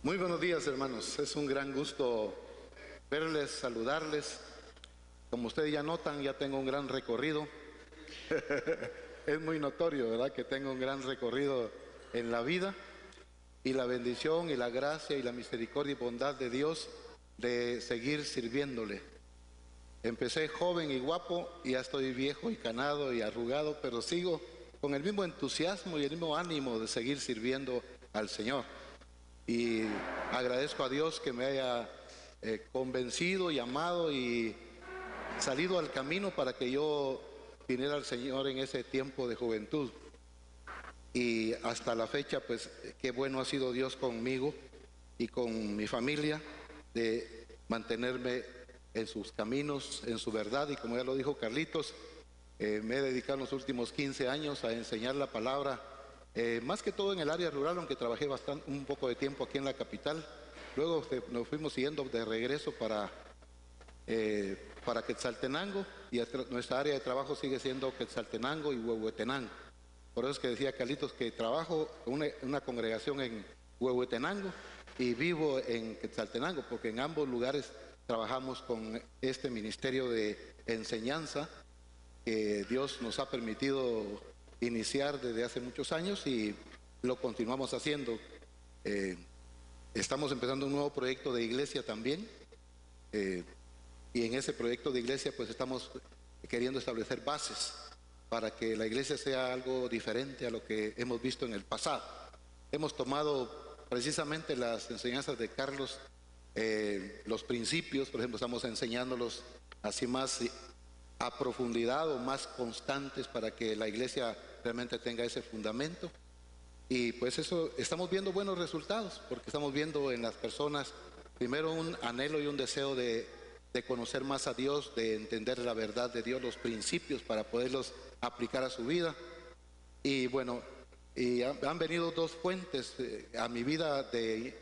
Muy buenos días, hermanos. Es un gran gusto verles, saludarles. Como ustedes ya notan, ya tengo un gran recorrido. Es muy notorio, ¿verdad?, que tengo un gran recorrido en la vida, y la bendición y la gracia y la misericordia y bondad de Dios de seguir sirviéndole. Empecé joven y guapo y ya estoy viejo y canado y arrugado, pero sigo con el mismo entusiasmo y el mismo ánimo de seguir sirviendo al Señor. Y agradezco a Dios que me haya convencido, llamado y salido al camino para que yo viniera al Señor en ese tiempo de juventud. Y hasta la fecha, pues, qué bueno ha sido Dios conmigo y con mi familia, de mantenerme en sus caminos, en su verdad. Y como ya lo dijo Carlitos, me he dedicado en los últimos 15 años a enseñar la palabra, más que todo en el área rural, aunque trabajé un poco de tiempo aquí en la capital. Luego nos fuimos siguiendo de regreso para Quetzaltenango, y nuestra área de trabajo sigue siendo Quetzaltenango y Huehuetenango. Por eso es que decía Carlitos que trabajo en una congregación en Huehuetenango y vivo en Quetzaltenango, porque en ambos lugares trabajamos con este ministerio de enseñanza que Dios nos ha permitido iniciar desde hace muchos años, y lo continuamos haciendo. Estamos empezando un nuevo proyecto de iglesia también, y en ese proyecto de iglesia pues estamos queriendo establecer bases para que la iglesia sea algo diferente a lo que hemos visto en el pasado. Hemos tomado precisamente las enseñanzas de Carlos, los principios, por ejemplo, estamos enseñándolos así más a profundidad o más constantes para que la iglesia realmente tenga ese fundamento. Y pues eso, estamos viendo buenos resultados, porque estamos viendo en las personas primero un anhelo y un deseo de conocer más a Dios, de entender la verdad de Dios, los principios para poderlos aplicar a su vida. Y bueno, han venido dos fuentes a mi vida de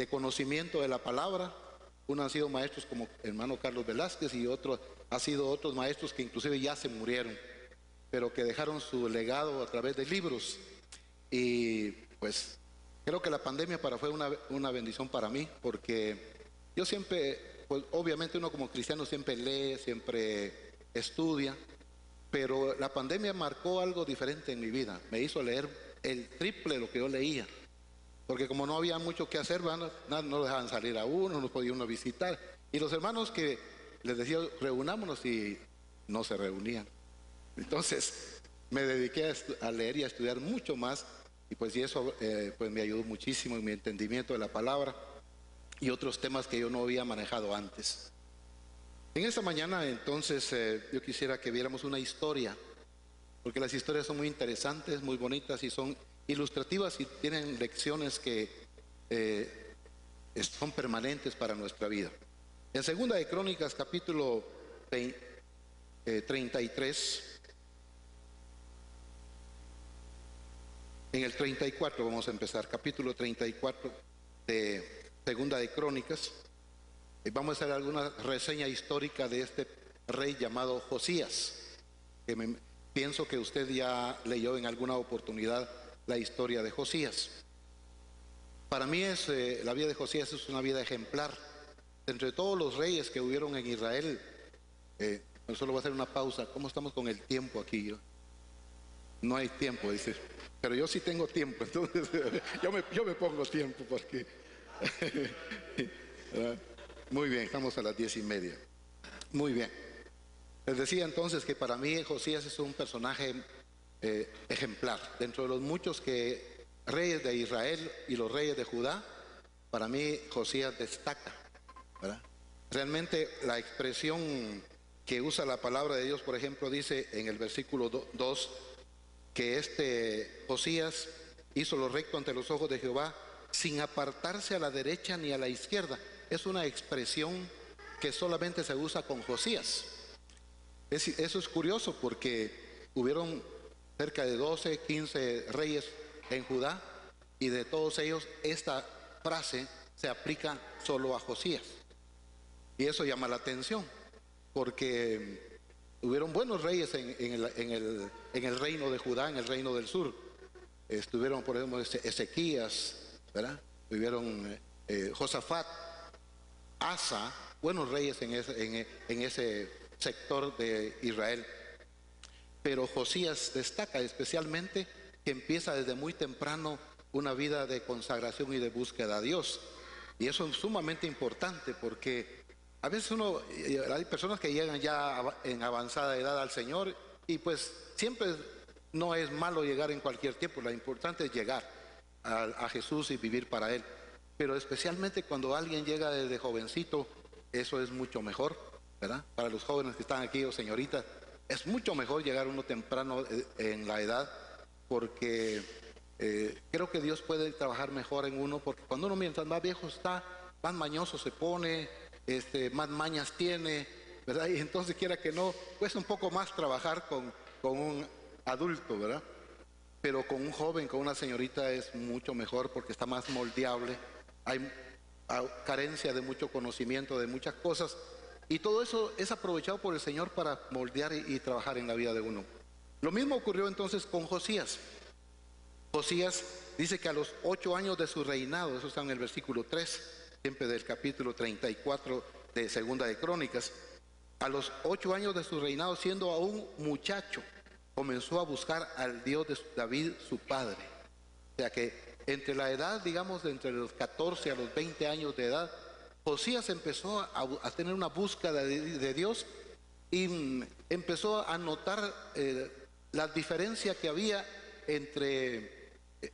conocimiento de la palabra. Uno han sido maestros como hermano Carlos Velázquez, y otro ha sido otros maestros que inclusive ya se murieron, pero que dejaron su legado a través de libros. Y pues creo que la pandemia fue una bendición para mí, porque yo siempre, pues obviamente uno como cristiano siempre lee, siempre estudia, pero la pandemia marcó algo diferente en mi vida. Me hizo leer el triple de lo que yo leía, porque como no había mucho que hacer, no dejaban salir a uno, no podía uno visitar, y los hermanos que les decía reunámonos, y no se reunían. Entonces me dediqué a leer y a estudiar mucho más, y pues y eso pues me ayudó muchísimo en mi entendimiento de la palabra y otros temas que yo no había manejado antes. En esta mañana entonces yo quisiera que viéramos una historia, porque las historias son muy interesantes, muy bonitas, y son ilustrativas y tienen lecciones que son permanentes para nuestra vida. En Segunda de Crónicas, capítulo 33, en el 34 vamos a empezar, capítulo 34 de Segunda de Crónicas. Vamos a hacer alguna reseña histórica de este rey llamado Josías, que pienso que usted ya leyó en alguna oportunidad la historia de Josías. Para mí la vida de Josías es una vida ejemplar. Entre todos los reyes que hubieron en Israel, solo voy a hacer una pausa. ¿Cómo estamos con el tiempo aquí? No hay tiempo, dice. Pero yo sí tengo tiempo, entonces yo me pongo tiempo porque... Muy bien, estamos a las 10:30. Muy bien. Les decía entonces que para mí Josías es un personaje ejemplar. Dentro de los muchos reyes de Israel y los reyes de Judá, para mí Josías destaca, ¿verdad? Realmente la expresión que usa la palabra de Dios, por ejemplo, dice en el versículo 2 que Josías hizo lo recto ante los ojos de Jehová, sin apartarse a la derecha ni a la izquierda. Es una expresión que solamente se usa con Josías. Eso es curioso, porque hubieron cerca de 12, 15 reyes en Judá, y de todos ellos esta frase se aplica solo a Josías. Y eso llama la atención, porque hubieron buenos reyes en el reino de Judá, en el reino del sur. Estuvieron, por ejemplo, Ezequías, ¿verdad? Tuvieron Josafat, Asa, buenos reyes en ese sector de Israel. Pero Josías destaca especialmente que empieza desde muy temprano una vida de consagración y de búsqueda a Dios. Y eso es sumamente importante porque a veces hay personas que llegan ya en avanzada edad al Señor y pues siempre no es malo llegar en cualquier tiempo, lo importante es llegar a Jesús y vivir para Él. Pero especialmente cuando alguien llega desde jovencito, eso es mucho mejor, ¿verdad? Para los jóvenes que están aquí o señoritas, es mucho mejor llegar uno temprano en la edad porque creo que Dios puede trabajar mejor en uno, porque cuando uno mientras más viejo está, más mañoso se pone, más mañas tiene, ¿verdad? Y entonces quiera que no, cuesta un poco más trabajar con un adulto, ¿verdad? Pero con un joven, con una señorita es mucho mejor porque está más moldeable, hay carencia de mucho conocimiento de muchas cosas y todo eso es aprovechado por el Señor para moldear y trabajar en la vida de uno. Lo mismo ocurrió entonces con Josías. Josías dice que a los 8 años de su reinado, eso está en el versículo 3, siempre del capítulo 34 de Segunda de Crónicas, a los 8 años de su reinado, siendo aún muchacho, comenzó a buscar al Dios de David, su padre. O sea que entre la edad, digamos, de entre los 14 a los 20 años de edad, Josías empezó a tener una búsqueda de Dios y empezó a notar la diferencia que había entre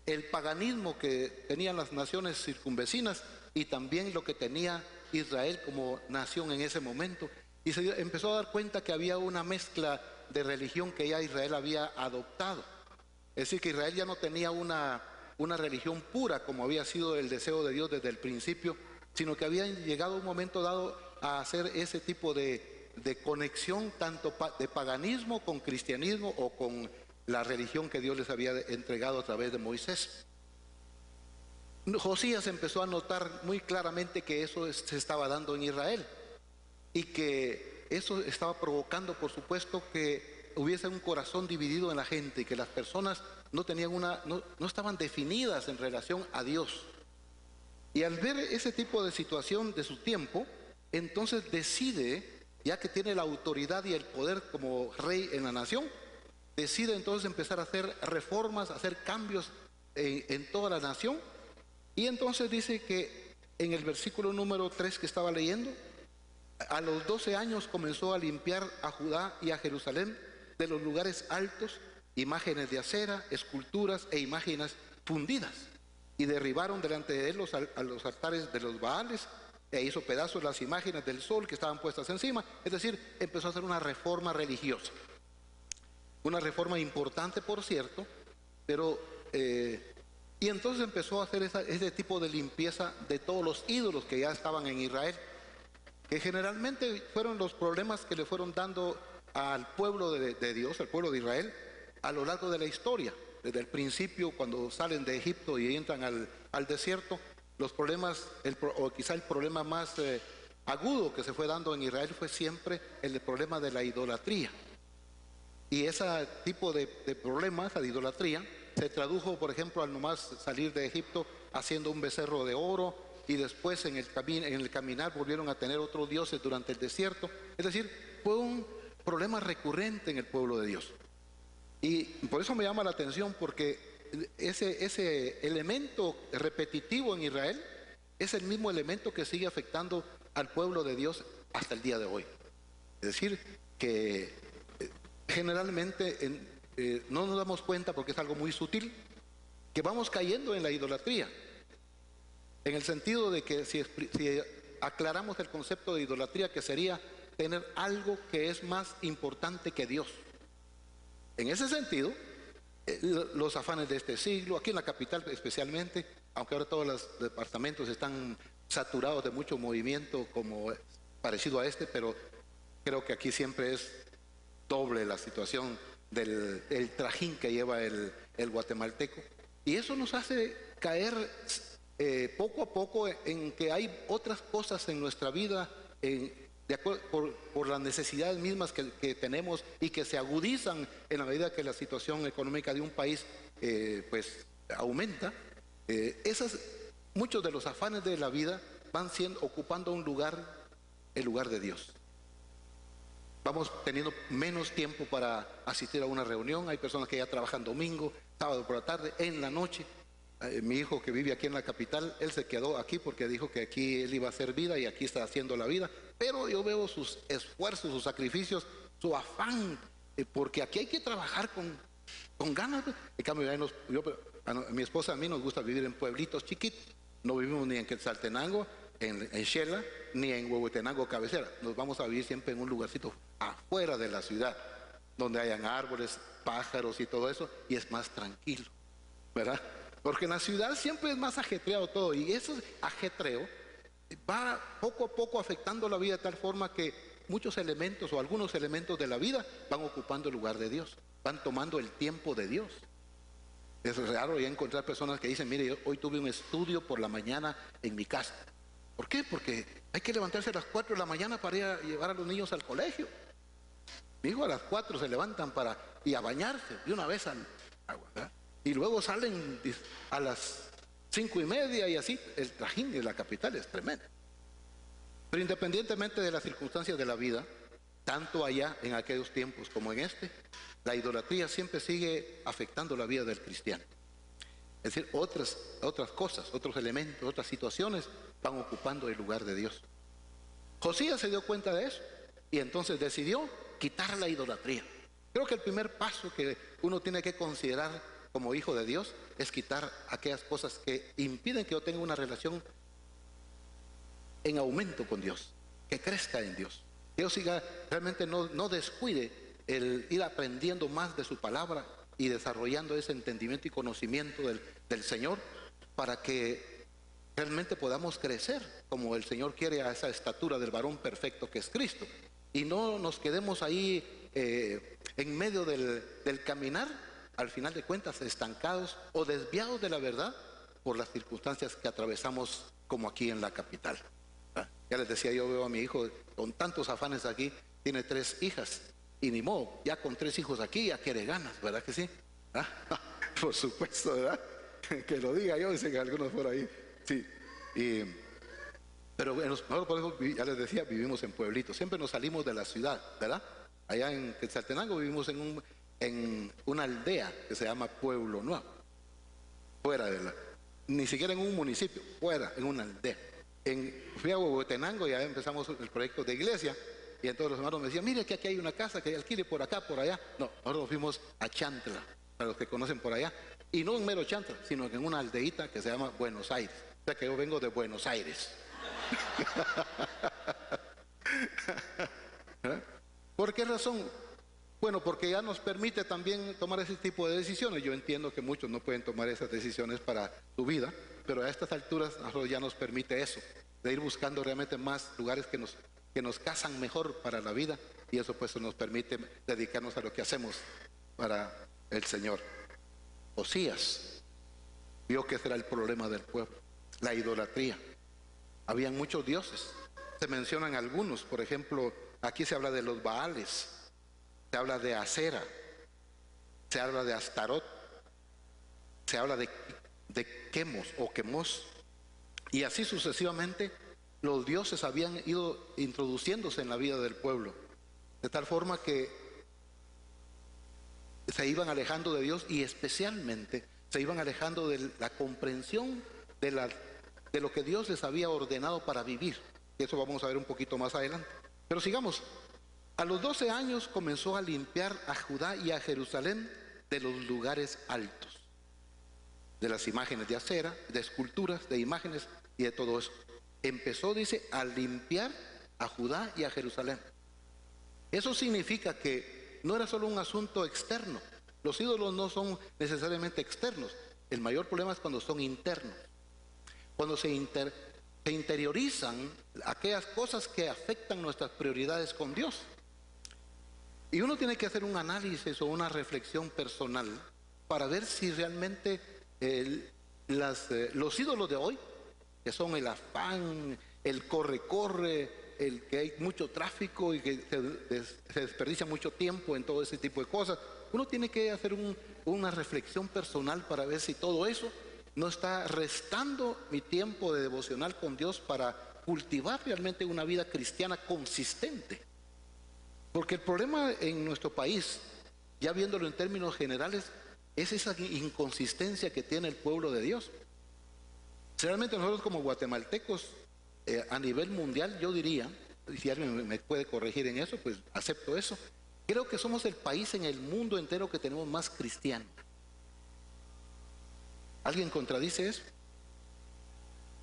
el paganismo que tenían las naciones circunvecinas y también lo que tenía Israel como nación en ese momento. Y se empezó a dar cuenta que había una mezcla de religión que ya Israel había adoptado. Es decir, que Israel ya no tenía una religión pura como había sido el deseo de Dios desde el principio, sino que habían llegado a un momento dado a hacer ese tipo de conexión tanto de paganismo con cristianismo o con la religión que Dios les había entregado a través de Moisés. Josías empezó a notar muy claramente que eso se estaba dando en Israel y que eso estaba provocando, por supuesto, que hubiese un corazón dividido en la gente y que las personas no estaban definidas en relación a Dios. Y al ver ese tipo de situación de su tiempo, entonces decide, ya que tiene la autoridad y el poder como rey en la nación, decide entonces empezar a hacer reformas, a hacer cambios en toda la nación. Y entonces dice que en el versículo número 3 que estaba leyendo, a los 12 años comenzó a limpiar a Judá y a Jerusalén de los lugares altos, imágenes de acera, esculturas e imágenes fundidas. Y derribaron delante de él a los altares de los Baales, e hizo pedazos las imágenes del sol que estaban puestas encima. Es decir, empezó a hacer una reforma religiosa. Una reforma importante, por cierto, pero y entonces empezó a hacer ese tipo de limpieza de todos los ídolos que ya estaban en Israel, que generalmente fueron los problemas que le fueron dando al pueblo de Dios, al pueblo de Israel, a lo largo de la historia. Desde el principio, cuando salen de Egipto y entran al desierto, los problemas, o quizá el problema más agudo que se fue dando en Israel fue siempre el problema de la idolatría. Y ese tipo de problemas, la idolatría, se tradujo, por ejemplo, al nomás salir de Egipto haciendo un becerro de oro, y después en el caminar volvieron a tener otros dioses durante el desierto. Es decir, fue un problema recurrente en el pueblo de Dios. Y por eso me llama la atención, porque ese elemento repetitivo en Israel es el mismo elemento que sigue afectando al pueblo de Dios hasta el día de hoy. Es decir, que generalmente no nos damos cuenta, porque es algo muy sutil, que vamos cayendo en la idolatría, en el sentido de que si aclaramos el concepto de idolatría, que sería tener algo que es más importante que Dios. En ese sentido, los afanes de este siglo, aquí en la capital especialmente, aunque ahora todos los departamentos están saturados de mucho movimiento como parecido a este, pero creo que aquí siempre es doble la situación del trajín que lleva el guatemalteco. Y eso nos hace caer poco a poco en que hay otras cosas en nuestra vida, por las necesidades mismas que tenemos y que se agudizan en la medida que la situación económica de un país pues aumenta. Esas muchos de los afanes de la vida van ocupando un lugar, el lugar de Dios. Vamos teniendo menos tiempo para asistir a una reunión. Hay personas que ya trabajan domingo, sábado por la tarde, en la noche. Mi hijo que vive aquí en la capital, él se quedó aquí porque dijo que aquí él iba a hacer vida y aquí está haciendo la vida. Pero yo veo sus esfuerzos, sus sacrificios, su afán, porque aquí hay que trabajar con ganas. En cambio, a mi esposa, a mí nos gusta vivir en pueblitos chiquitos. No vivimos ni en Quetzaltenango, en Xela, ni en Huehuetenango cabecera. Nos vamos a vivir siempre en un lugarcito afuera de la ciudad, donde hayan árboles, pájaros y todo eso, y es más tranquilo, ¿verdad? Porque en la ciudad siempre es más ajetreado todo, y ese ajetreo va poco a poco afectando la vida de tal forma que muchos elementos o algunos elementos de la vida van ocupando el lugar de Dios, van tomando el tiempo de Dios. Es raro ya encontrar personas que dicen, mire, yo hoy tuve un estudio por la mañana en mi casa. ¿Por qué? Porque hay que levantarse a las 4 de la mañana para ir a llevar a los niños al colegio. Mi hijo a las 4 se levantan y a bañarse de una vez al agua, ¿verdad? Y luego salen a las 5:30 y así. El trajín de la capital es tremendo. Pero independientemente de las circunstancias de la vida, tanto allá en aquellos tiempos como en este, la idolatría siempre sigue afectando la vida del cristiano. Es decir, otras cosas, otros elementos, otras situaciones van ocupando el lugar de Dios. Josías se dio cuenta de eso y entonces decidió quitar la idolatría. Creo que el primer paso que uno tiene que considerar como hijo de Dios es quitar aquellas cosas que impiden que yo tenga una relación en aumento con Dios, que crezca en Dios, que yo siga, realmente no descuide el ir aprendiendo más de su palabra y desarrollando ese entendimiento y conocimiento del Señor, para que realmente podamos crecer como el Señor quiere, a esa estatura del varón perfecto que es Cristo, y no nos quedemos ahí en medio del caminar, al final de cuentas estancados o desviados de la verdad por las circunstancias que atravesamos, como aquí en la capital. Ya les decía, yo veo a mi hijo con tantos afanes aquí, tiene 3 hijas, y ni modo, ya con 3 hijos aquí ya quiere ganas, ¿verdad que sí? Por supuesto, ¿verdad? Que lo diga yo, dicen algunos por ahí. Sí. Pero nosotros, por eso, ya les decía, vivimos en pueblitos, siempre nos salimos de la ciudad, ¿verdad? Allá en Quetzaltenango vivimos en una aldea que se llama Pueblo Nuevo, fuera ni siquiera en un municipio, fuera, en una aldea. Fui a Huehuetenango y ya empezamos el proyecto de iglesia, y entonces los hermanos me decían, mire que aquí hay una casa que alquile por acá, por allá. No, nosotros fuimos a Chantla, para los que conocen por allá, y no en mero Chantla, sino que en una aldeíta que se llama Buenos Aires. O sea que yo vengo de Buenos Aires. ¿Por qué razón? Bueno, porque ya nos permite también tomar ese tipo de decisiones. Yo entiendo que muchos no pueden tomar esas decisiones para su vida, pero a estas alturas ya nos permite eso, de ir buscando realmente más lugares que nos casan mejor para la vida, y eso pues nos permite dedicarnos a lo que hacemos para el Señor. Josías vio que ese era el problema del pueblo, la idolatría. Habían muchos dioses, se mencionan algunos, por ejemplo, aquí se habla de los Baales, se habla de Acera, se habla de Astarot, se habla de Quemos o Quemos, y así sucesivamente. Los dioses habían ido introduciéndose en la vida del pueblo, de tal forma que se iban alejando de Dios, y especialmente se iban alejando de la comprensión de lo que Dios les había ordenado para vivir. Eso vamos a ver un poquito más adelante. Pero sigamos. A los 12 años comenzó a limpiar a Judá y a Jerusalén de los lugares altos, de las imágenes de acera, de esculturas, de imágenes y de todo eso. Empezó, dice, a limpiar a Judá y a Jerusalén. Eso significa que no era solo un asunto externo. Los ídolos no son necesariamente externos. El mayor problema es cuando son internos. Cuando se interiorizan aquellas cosas que afectan nuestras prioridades con Dios. Y uno tiene que hacer un análisis o una reflexión personal para ver si realmente los ídolos de hoy, que son el afán, el corre, el que hay mucho tráfico y que se desperdicia mucho tiempo en todo ese tipo de cosas, uno tiene que hacer una reflexión personal para ver si todo eso no está restando mi tiempo de devocional con Dios para cultivar realmente una vida cristiana consistente. Porque el problema en nuestro país, ya viéndolo en términos generales, es esa inconsistencia que tiene el pueblo de Dios. Realmente nosotros como guatemaltecos, a nivel mundial, yo diría, y si alguien me puede corregir en eso, pues acepto eso, creo que somos el país en el mundo entero que tenemos más cristianos. ¿Alguien contradice eso?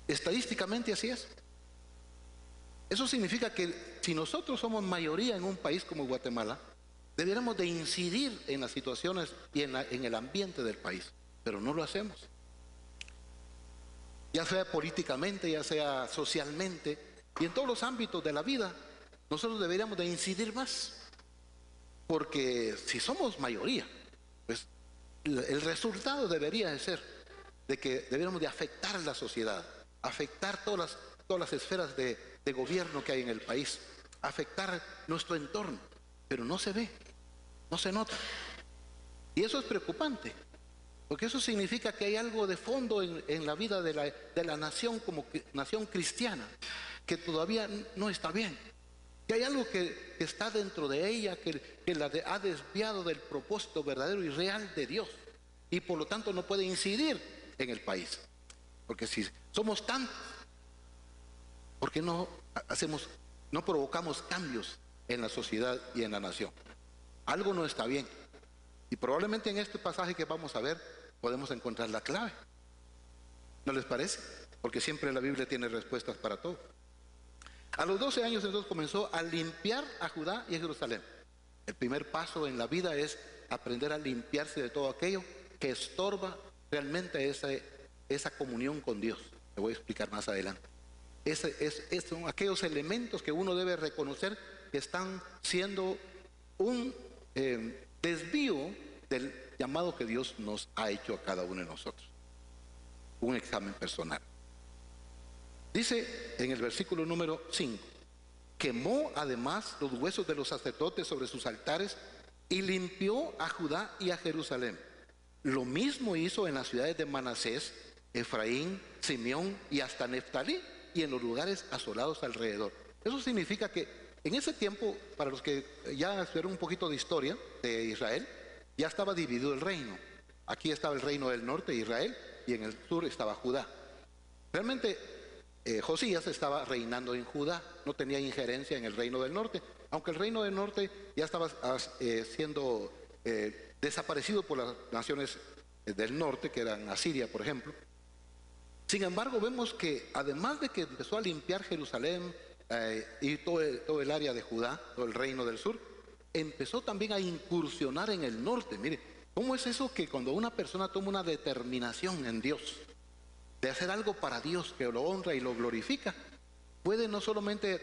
Estadísticamente así es. Eso significa que si nosotros somos mayoría en un país como Guatemala, debiéramos de incidir en las situaciones y en el ambiente del país, pero no lo hacemos. Ya sea políticamente, ya sea socialmente, y en todos los ámbitos de la vida, nosotros deberíamos de incidir más, porque si somos mayoría, pues el resultado debería de ser de que deberíamos de afectar la sociedad, afectar todas las esferas de gobierno que hay en el país, afectar nuestro entorno, pero no se ve, no se nota. Y eso es preocupante, porque eso significa que hay algo de fondo en la vida de la nación como nación cristiana, que todavía no está bien, que hay algo que está dentro de ella, que la ha desviado del propósito verdadero y real de Dios, y por lo tanto no puede incidir en el país. Porque si somos tantos, ¿por qué no provocamos cambios en la sociedad y en la nación? Algo no está bien. Y probablemente en este pasaje que vamos a ver podemos encontrar la clave. ¿No les parece? Porque siempre la Biblia tiene respuestas para todo. A los 12 años entonces comenzó a limpiar a Judá y a Jerusalén. El primer paso en la vida es aprender a limpiarse de todo aquello que estorba realmente esa comunión con Dios. Te voy a explicar más adelante. Son aquellos elementos que uno debe reconocer que están siendo un desvío del llamado que Dios nos ha hecho a cada uno de nosotros. Un examen personal. Dice en el versículo número 5, quemó además los huesos de los sacerdotes sobre sus altares y limpió a Judá y a Jerusalén. Lo mismo hizo en las ciudades de Manasés, Efraín, Simeón y hasta Neftalí, y en los lugares asolados alrededor. Eso significa que en ese tiempo, para los que ya estudiaron un poquito de historia de Israel, ya estaba dividido el reino. Aquí estaba el reino del norte de Israel y en el sur estaba Judá. Realmente Josías estaba reinando en Judá, no tenía injerencia en el reino del norte, aunque el reino del norte ya estaba siendo desaparecido por las naciones del norte, que eran Asiria, por ejemplo. Sin embargo, vemos que además de que empezó a limpiar Jerusalén y todo el área de Judá, todo el reino del sur, empezó también a incursionar en el norte. Mire, ¿cómo es eso que cuando una persona toma una determinación en Dios de hacer algo para Dios, que lo honra y lo glorifica, puede no solamente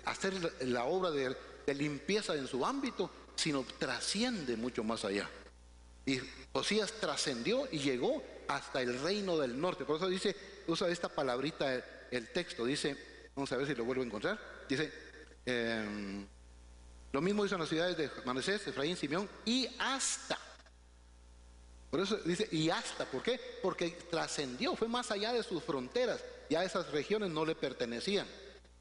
hacer la obra de limpieza en su ámbito, sino trasciende mucho más allá? Y Josías trascendió y llegó hasta el reino del norte. Por eso dice, usa esta palabrita el texto, dice, vamos a ver si lo vuelvo a encontrar, dice, lo mismo hizo en las ciudades de Manasés, Efraín, Simeón y hasta. Por eso dice, y hasta, ¿por qué? Porque trascendió, fue más allá de sus fronteras, ya esas regiones no le pertenecían,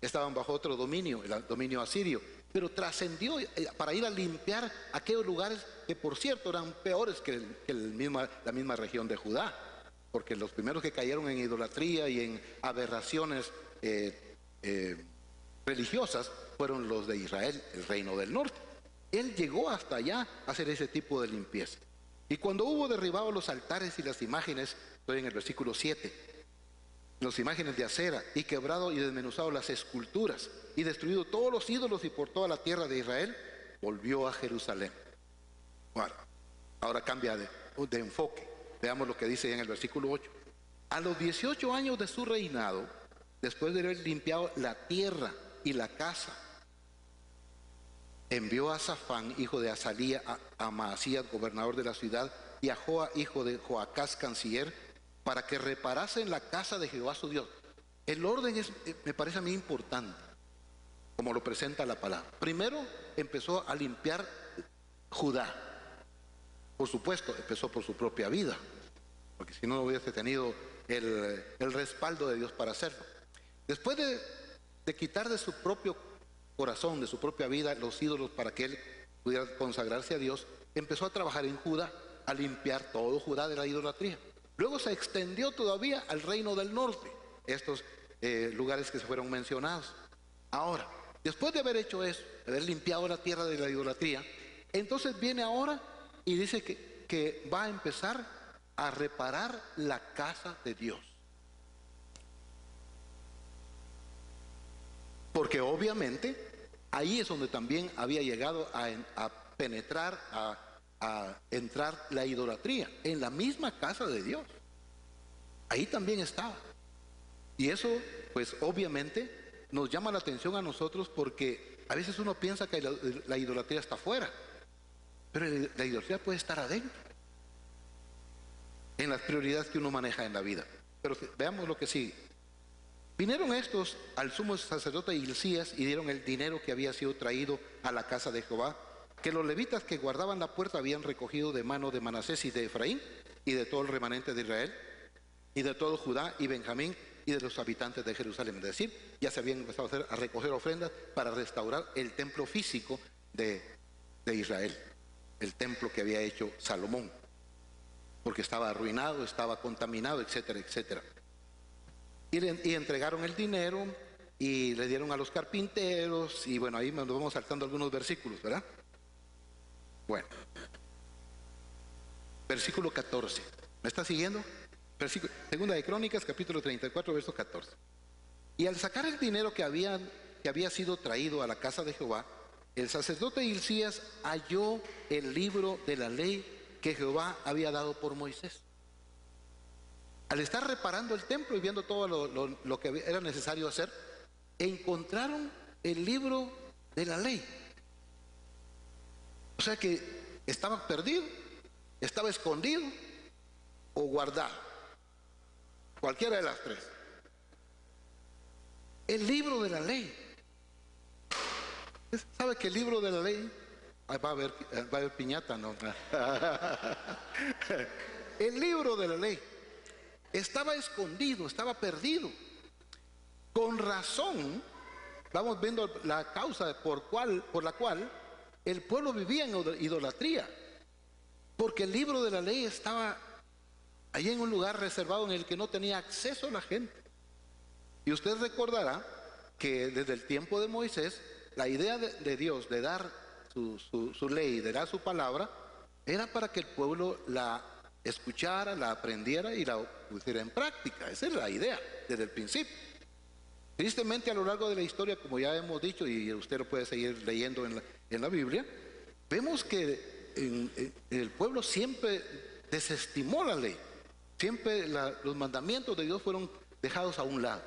estaban bajo otro dominio, el dominio asirio, pero trascendió para ir a limpiar aquellos lugares que por cierto eran peores que la misma región de Judá, porque los primeros que cayeron en idolatría y en aberraciones religiosas fueron los de Israel, el reino del norte. Él llegó hasta allá a hacer ese tipo de limpieza. Y cuando hubo derribado los altares y las imágenes, estoy en el versículo 7, las imágenes de acera, y quebrado y desmenuzado las esculturas, y destruido todos los ídolos y por toda la tierra de Israel, volvió a Jerusalén. Bueno, ahora cambia de enfoque. Veamos lo que dice en el versículo 8. A los 18 años de su reinado, después de haber limpiado la tierra y la casa, envió a Safán, hijo de Azalía, a Maasías, gobernador de la ciudad, y a Joa, hijo de Joacás, canciller, para que reparasen la casa de Jehová su Dios. El orden me parece a mí importante, como lo presenta la palabra. Primero empezó a limpiar Judá. Por supuesto, empezó por su propia vida, porque si no, no hubiese tenido el respaldo de Dios para hacerlo. Después de quitar de su propio corazón, de su propia vida, los ídolos para que él pudiera consagrarse a Dios, empezó a trabajar en Judá, a limpiar todo Judá de la idolatría. Luego se extendió todavía al reino del norte, estos lugares que se fueron mencionados. Ahora, después de haber hecho eso, de haber limpiado la tierra de la idolatría, entonces viene ahora y dice que va a empezar a reparar la casa de Dios. Porque obviamente ahí es donde también había llegado a penetrar, a entrar la idolatría, en la misma casa de Dios. Ahí también estaba. Y eso, pues obviamente, nos llama la atención a nosotros porque a veces uno piensa que la idolatría está afuera, pero la idolatría puede estar adentro, en las prioridades que uno maneja en la vida. Pero veamos lo que sigue. Vinieron estos al sumo sacerdote Hilcías y dieron el dinero que había sido traído a la casa de Jehová, que los levitas que guardaban la puerta habían recogido de mano de Manasés y de Efraín y de todo el remanente de Israel y de todo Judá y Benjamín y de los habitantes de Jerusalén. Es decir, ya se habían empezado a recoger ofrendas para restaurar el templo físico de Israel, el templo que había hecho Salomón, porque estaba arruinado, estaba contaminado, etcétera, etcétera. Y entregaron el dinero y le dieron a los carpinteros, y bueno, ahí nos vamos saltando algunos versículos, ¿verdad? Bueno, versículo 14, ¿me está siguiendo? Segunda de Crónicas, capítulo 34, verso 14. Y al sacar el dinero que había sido traído a la casa de Jehová, el sacerdote Hilcías halló el libro de la ley que Jehová había dado por Moisés. Al estar reparando el templo y viendo todo lo que era necesario hacer, encontraron el libro de la ley. O sea que estaba perdido, estaba escondido o guardado, cualquiera de las tres. El libro de la ley. ¿Sabe que el libro de la ley? Va a haber piñata, ¿no? El libro de la ley estaba escondido, estaba perdido. Con razón, vamos viendo la causa por la cual el pueblo vivía en idolatría. Porque el libro de la ley estaba allí en un lugar reservado en el que no tenía acceso la gente. Y usted recordará que desde el tiempo de Moisés, la idea de Dios de dar su ley, de dar su palabra, era para que el pueblo la escuchara, la aprendiera y la pusiera en práctica. Esa es la idea desde el principio. Tristemente, a lo largo de la historia, como ya hemos dicho, y usted lo puede seguir leyendo en la Biblia, vemos que el pueblo siempre desestimó la ley. Siempre los mandamientos de Dios fueron dejados a un lado.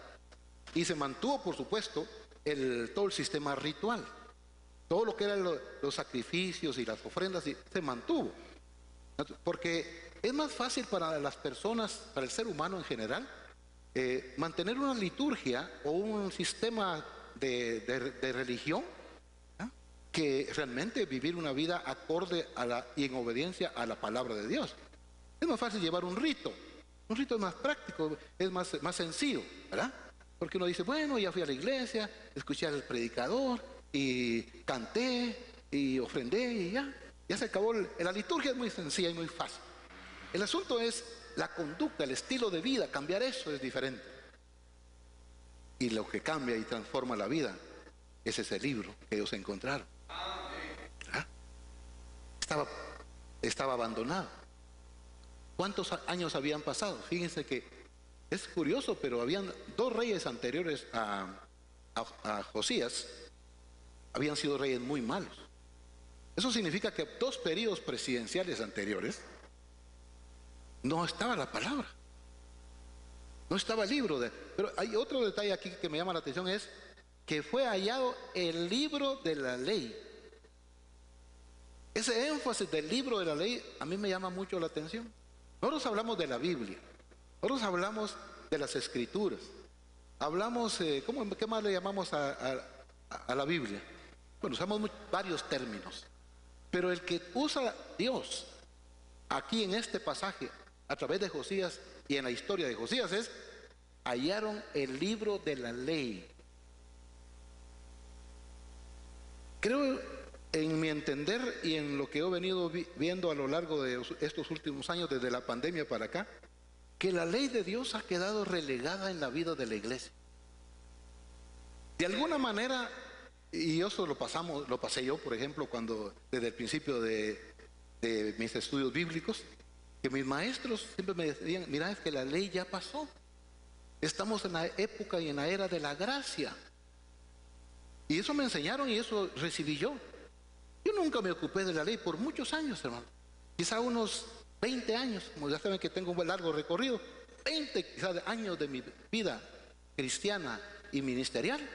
Y se mantuvo, por supuesto, todo el sistema ritual. Todo lo que eran los sacrificios y las ofrendas se mantuvo. Porque es más fácil para las personas, para el ser humano en general, mantener una liturgia o un sistema de religión, ¿ah?, que realmente vivir una vida acorde y en obediencia a la palabra de Dios. Es más fácil llevar un rito es más práctico, es más sencillo, ¿verdad? Porque uno dice, bueno, ya fui a la iglesia, escuché al predicador y canté y ofrendé y ya se acabó. La liturgia es muy sencilla y muy fácil. El asunto es la conducta, el estilo de vida. Cambiar eso es diferente. Y lo que cambia y transforma la vida es ese libro que ellos encontraron. ¿Ah? Estaba abandonado. ¿Cuántos años habían pasado? Fíjense que es curioso, pero habían dos reyes anteriores a Josías, habían sido reyes muy malos. Eso significa que dos periodos presidenciales anteriores no estaba la palabra, no estaba el libro. Pero hay otro detalle aquí que me llama la atención, es que fue hallado el libro de la ley. Ese énfasis del libro de la ley a mí me llama mucho la atención. Nosotros hablamos de la Biblia, nosotros hablamos de las Escrituras, hablamos, ¿qué más le llamamos a la Biblia? Bueno, usamos varios términos, pero el que usa Dios aquí en este pasaje a través de Josías y en la historia de Josías es, hallaron el libro de la ley. Creo, en mi entender y en lo que he venido viendo a lo largo de estos últimos años, desde la pandemia para acá, que la ley de Dios ha quedado relegada en la vida de la iglesia. De alguna manera, y eso lo pasé yo, por ejemplo, cuando desde el principio de mis estudios bíblicos, que mis maestros siempre me decían, mira, es que la ley ya pasó. Estamos en la época y en la era de la gracia. Y eso me enseñaron y eso recibí yo. Yo nunca me ocupé de la ley por muchos años, hermano. Quizá unos 20 años, como ya saben que tengo un largo recorrido, 20 quizás años de mi vida cristiana y ministerial.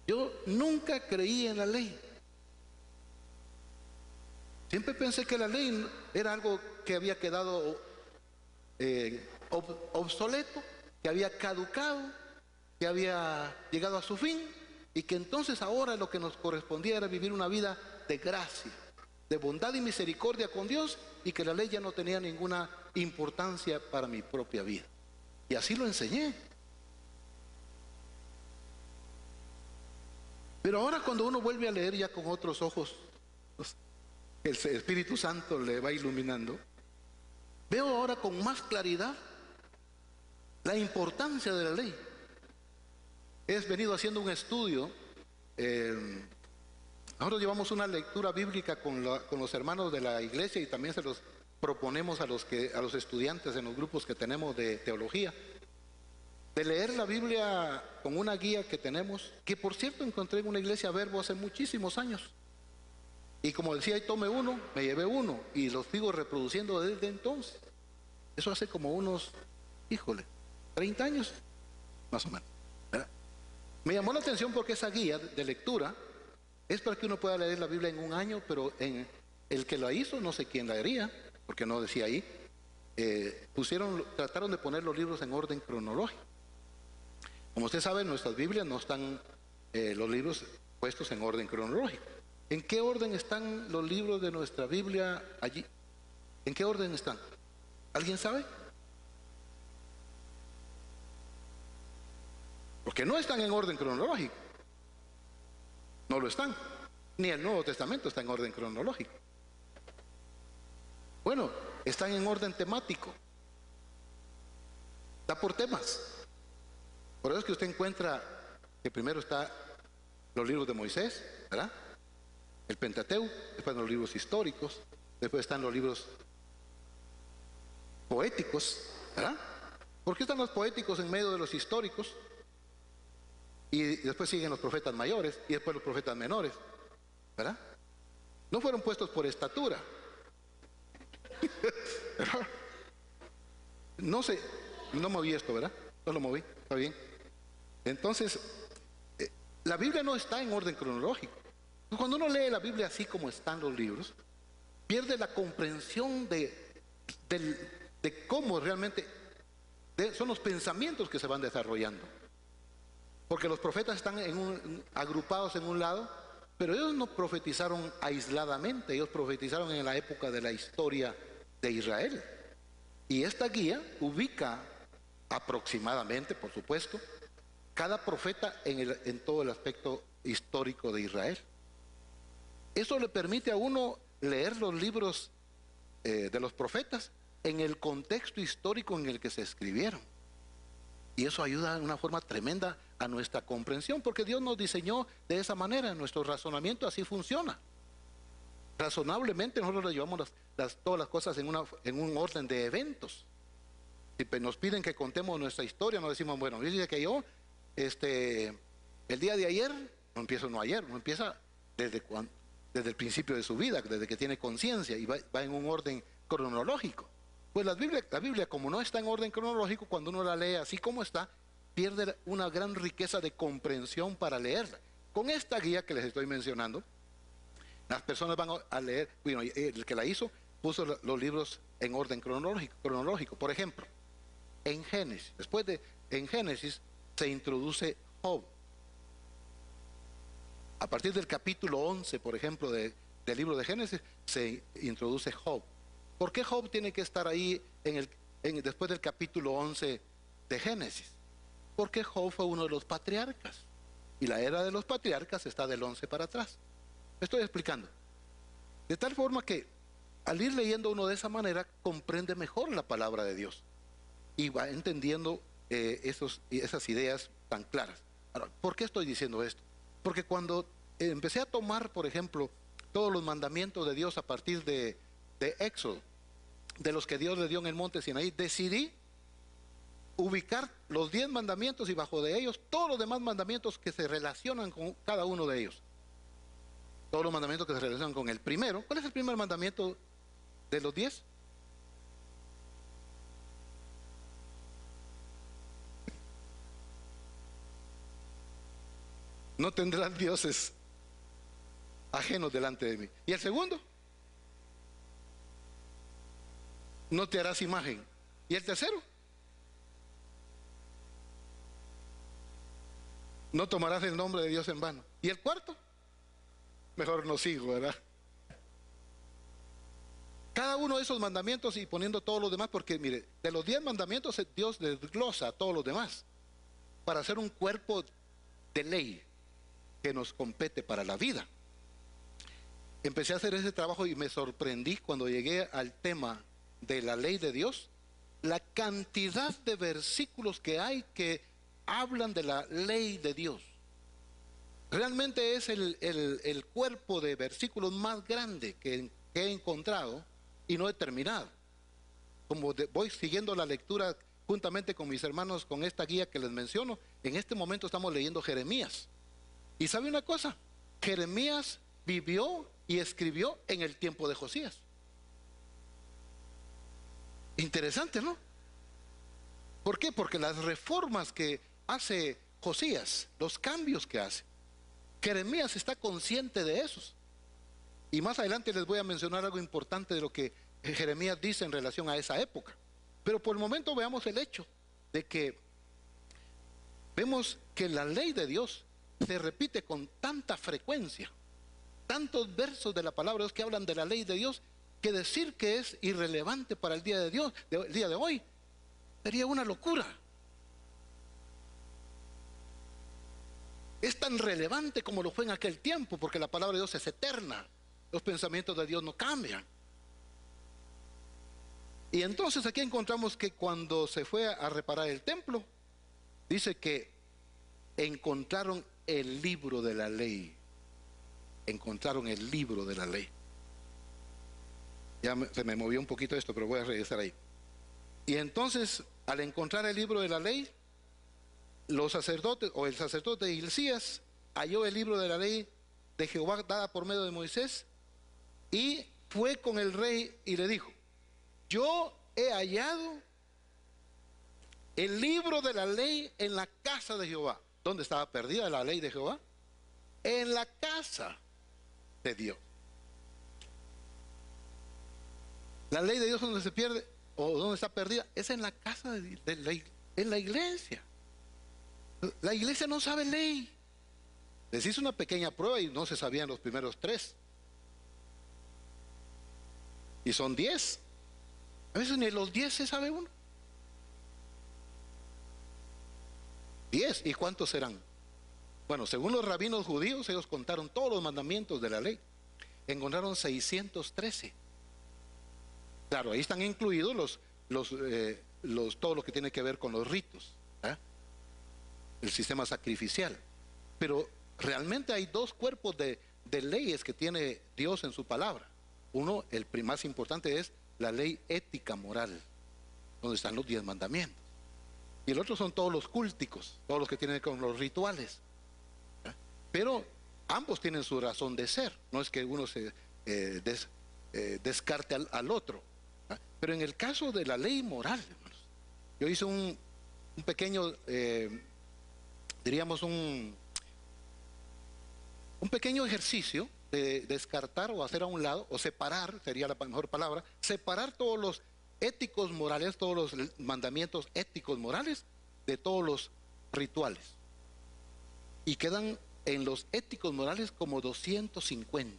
Yo nunca creí en la ley. Siempre pensé que la ley era algo que había quedado obsoleto, que había caducado, que había llegado a su fin y que entonces ahora lo que nos correspondía era vivir una vida de gracia, de bondad y misericordia con Dios, y que la ley ya no tenía ninguna importancia para mi propia vida. Y así lo enseñé. Pero ahora cuando uno vuelve a leer ya con otros ojos, el Espíritu Santo le va iluminando, veo ahora con más claridad la importancia de la ley. He venido haciendo un estudio. Nosotros llevamos una lectura bíblica con los hermanos de la iglesia y también se los proponemos a los estudiantes en los grupos que tenemos de teología, de leer la Biblia con una guía que tenemos, que por cierto encontré en una iglesia Verbo hace muchísimos años. Y como decía, ahí tome uno, me llevé uno y los sigo reproduciendo desde entonces. Eso hace como unos, 30 años, más o menos, ¿verdad? Me llamó la atención porque esa guía de lectura es para que uno pueda leer la Biblia en un año, pero en el que la hizo, no sé quién la haría, porque no decía ahí, trataron de poner los libros en orden cronológico. Como usted sabe, en nuestras Biblias no están los libros puestos en orden cronológico. ¿En qué orden están los libros de nuestra Biblia allí? ¿En qué orden están? ¿Alguien sabe? Porque no están en orden cronológico. No lo están. Ni el Nuevo Testamento está en orden cronológico. Bueno, están en orden temático. Está por temas. Por eso es que usted encuentra que primero está los libros de Moisés, ¿verdad? El Pentateuco, después los libros históricos, después están los libros poéticos, ¿verdad? ¿Por qué están los poéticos en medio de los históricos? Y después siguen los profetas mayores y después los profetas menores, ¿verdad? No fueron puestos por estatura. No sé, no moví esto, ¿verdad? No lo moví, está bien. Entonces, la Biblia no está en orden cronológico. Cuando uno lee la Biblia así como están los libros, pierde la comprensión de cómo realmente son los pensamientos que se van desarrollando. Porque los profetas están agrupados en un lado, pero ellos no profetizaron aisladamente, ellos profetizaron en la época de la historia de Israel. Y esta guía ubica aproximadamente, por supuesto, cada profeta en todo el aspecto histórico de Israel. Eso le permite a uno leer los libros de los profetas en el contexto histórico en el que se escribieron. Y eso ayuda de una forma tremenda a nuestra comprensión, porque Dios nos diseñó de esa manera, nuestro razonamiento así funciona. Razonablemente nosotros le llevamos todas las cosas en un orden de eventos. Si nos piden que contemos nuestra historia, nos decimos, bueno, yo diría que el día de ayer, no empieza uno ayer, uno empieza desde el principio de su vida, desde que tiene conciencia y va en un orden cronológico. Pues la Biblia, como no está en orden cronológico, cuando uno la lee así como está, pierde una gran riqueza de comprensión para leerla. Con esta guía que les estoy mencionando, las personas van a leer, bueno, el que la hizo puso los libros en orden cronológico. Por ejemplo, en Génesis, en Génesis se introduce Job. A partir del capítulo 11, por ejemplo, del libro de Génesis, se introduce Job. ¿Por qué Job tiene que estar ahí después del capítulo 11 de Génesis? Porque Job fue uno de los patriarcas. Y la era de los patriarcas está del 11 para atrás. Estoy explicando. De tal forma que al ir leyendo uno de esa manera, comprende mejor la palabra de Dios. Y va entendiendo esas ideas tan claras. Ahora, ¿por qué estoy diciendo esto? Porque cuando empecé a tomar, por ejemplo, todos los mandamientos de Dios a partir de Éxodo, de los que Dios le dio en el monte Sinaí, decidí ubicar los 10 mandamientos y bajo de ellos todos los demás mandamientos que se relacionan con cada uno de ellos. Todos los mandamientos que se relacionan con el primero. ¿Cuál es el primer mandamiento de los 10? No tendrás dioses ajenos delante de mí. ¿Y el segundo? No te harás imagen. ¿Y el tercero? No tomarás el nombre de Dios en vano. ¿Y el cuarto? Mejor no sigo, ¿verdad? Cada uno de esos mandamientos y poniendo todos los demás, porque mire, de los 10 mandamientos Dios desglosa a todos los demás para hacer un cuerpo de ley que nos compete para la vida. Empecé a hacer ese trabajo y me sorprendí cuando llegué al tema de la ley de Dios, la cantidad de versículos que hay que hablan de la ley de Dios. Realmente es el cuerpo de versículos más grande que he encontrado y no he terminado. Como voy siguiendo la lectura juntamente con mis hermanos con esta guía que les menciono, en este momento estamos leyendo Jeremías. ¿Y sabe una cosa? Jeremías vivió y escribió en el tiempo de Josías. Interesante, ¿no? ¿Por qué? Porque las reformas que hace Josías, los cambios que hace, Jeremías está consciente de esos. Y más adelante les voy a mencionar algo importante de lo que Jeremías dice en relación a esa época. Pero por el momento veamos el hecho de que vemos que la ley de Dios se repite con tanta frecuencia, tantos versos de la palabra de Dios que hablan de la ley de Dios, que decir que es irrelevante para el día de Dios, el día de hoy, sería una locura. Es tan relevante como lo fue en aquel tiempo, porque la palabra de Dios es eterna. Los pensamientos de Dios no cambian. Y entonces aquí encontramos que cuando se fue a reparar el templo, dice que encontraron el libro de la ley. Encontraron el libro de la ley. Ya se me movió un poquito esto, pero voy a regresar ahí. Y entonces, al encontrar el libro de la ley, los sacerdotes, o el sacerdote Hilcías, halló el libro de la ley de Jehová dada por medio de Moisés, y fue con el rey y le dijo: yo he hallado el libro de la ley en la casa de Jehová. ¿Dónde estaba perdida la ley de Jehová? En la casa de Dios. La ley de Dios donde se pierde o donde está perdida es en la casa en la iglesia. La iglesia no sabe ley. Les hice una pequeña prueba y no se sabían los primeros 3. Y son 10. A veces ni los 10 se sabe uno. 10. ¿Y cuántos serán? Bueno, según los rabinos judíos, ellos contaron todos los mandamientos de la ley. Encontraron 613. Claro, ahí están incluidos todo lo que tiene que ver con los ritos, ¿eh? El sistema sacrificial. Pero realmente hay 2 cuerpos de leyes que tiene Dios en su palabra. Uno, el más importante, es la ley ética moral, donde están los 10 mandamientos. Y el otro son todos los cúlticos, todos los que tienen que ver con los rituales. Pero ambos tienen su razón de ser. No es que uno se descarte al otro. Pero en el caso de la ley moral, hermanos, yo hice un pequeño, diríamos un pequeño ejercicio de descartar o hacer a un lado, o separar, sería la mejor palabra, separar todos los éticos morales, todos los mandamientos éticos morales de todos los rituales. Y quedan en los éticos morales como 250.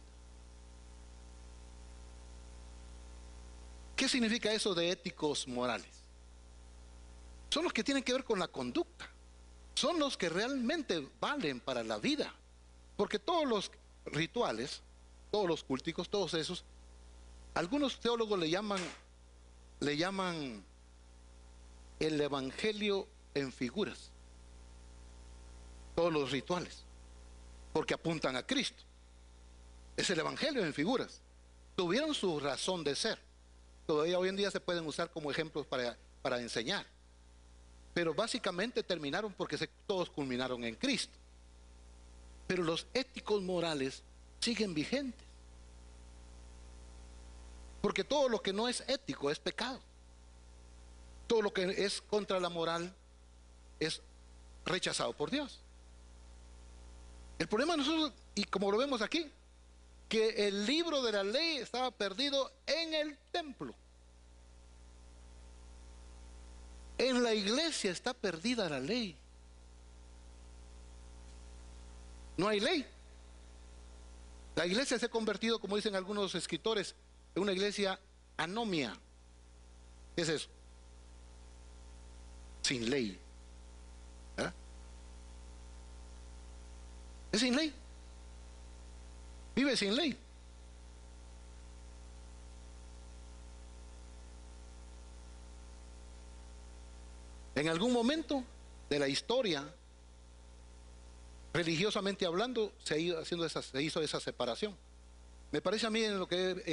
¿Qué significa eso de éticos morales? Son los que tienen que ver con la conducta. Son los que realmente valen para la vida. Porque todos los rituales, todos los cúlticos, todos esos, algunos teólogos le llaman el evangelio en figuras. Todos los rituales, porque apuntan a Cristo. Es el evangelio en figuras. Tuvieron su razón de ser. Todavía hoy en día se pueden usar como ejemplos para enseñar. Pero básicamente terminaron porque todos culminaron en Cristo. Pero los éticos morales siguen vigentes. Porque todo lo que no es ético es pecado. Todo lo que es contra la moral es rechazado por Dios. El problema de nosotros, y como lo vemos aquí, que el libro de la ley estaba perdido en el templo. En la iglesia está perdida la ley. No hay ley. La iglesia se ha convertido, como dicen algunos escritores, en una iglesia anomia. ¿Qué es eso? Sin ley. ¿Verdad? Es sin ley. Vive sin ley. En algún momento de la historia, religiosamente hablando, se hizo esa separación. Me parece a mí, en lo que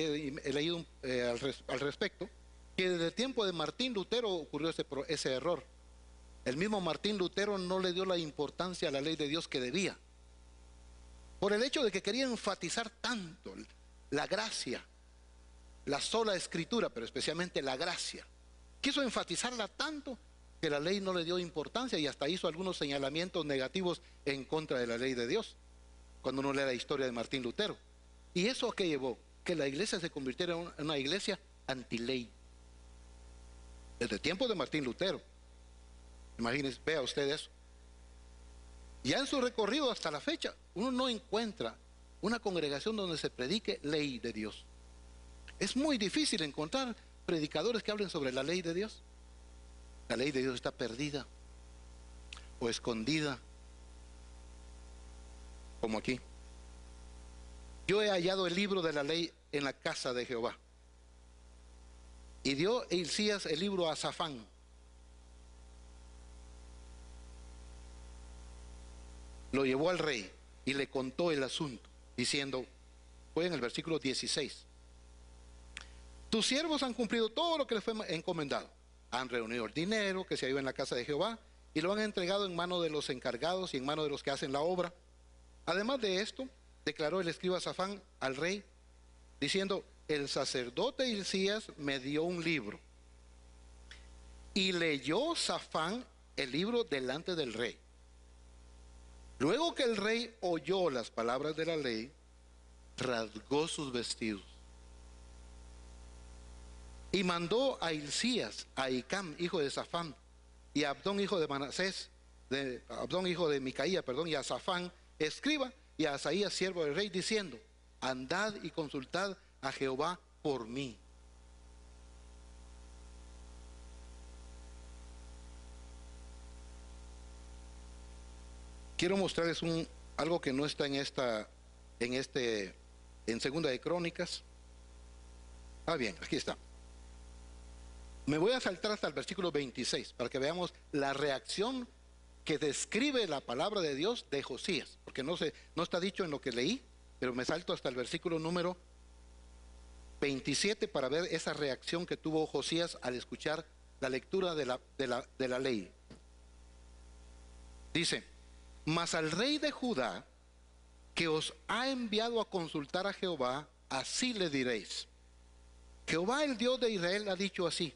he leído al respecto, que desde el tiempo de Martín Lutero ocurrió ese error. El mismo Martín Lutero no le dio la importancia a la ley de Dios que debía, por el hecho de que quería enfatizar tanto la gracia, la sola escritura, pero especialmente la gracia. Quiso enfatizarla tanto que la ley no le dio importancia y hasta hizo algunos señalamientos negativos en contra de la ley de Dios, cuando uno lee la historia de Martín Lutero. ¿Y eso a qué llevó? Que la iglesia se convirtiera en una iglesia antiley. Desde el tiempo de Martín Lutero. Imagínense, vea usted eso. Ya en su recorrido hasta la fecha, uno no encuentra una congregación donde se predique ley de Dios. Es muy difícil encontrar predicadores que hablen sobre la ley de Dios. La ley de Dios está perdida o escondida, como aquí. Yo he hallado el libro de la ley en la casa de Jehová. Y dio Hilcías el libro a Safán. Lo llevó al rey y le contó el asunto, diciendo, fue en el versículo 16: tus siervos han cumplido todo lo que les fue encomendado. Han reunido el dinero que se halló en la casa de Jehová y lo han entregado en mano de los encargados y en mano de los que hacen la obra. Además de esto, declaró el escriba Safán al rey, diciendo, el sacerdote Hilcías me dio un libro. Y leyó Safán el libro delante del rey. Luego que el rey oyó las palabras de la ley, rasgó sus vestidos. Y mandó a Hilcías, a Hicam, hijo de Safán, y a Abdón, hijo de Manasés, Abdón, hijo de Micaía, y a Safán, escriba, y a Asaías, siervo del rey, diciendo, andad y consultad a Jehová por mí. Quiero mostrarles algo que no está en Segunda de Crónicas. Bien, aquí está. Me voy a saltar hasta el versículo 26 para que veamos la reacción que describe la palabra de Dios de Josías, porque no está dicho en lo que leí, pero me salto hasta el versículo número 27 para ver esa reacción que tuvo Josías al escuchar la lectura de la ley. Dice, mas al rey de Judá, que os ha enviado a consultar a Jehová, así le diréis, Jehová el Dios de Israel ha dicho así,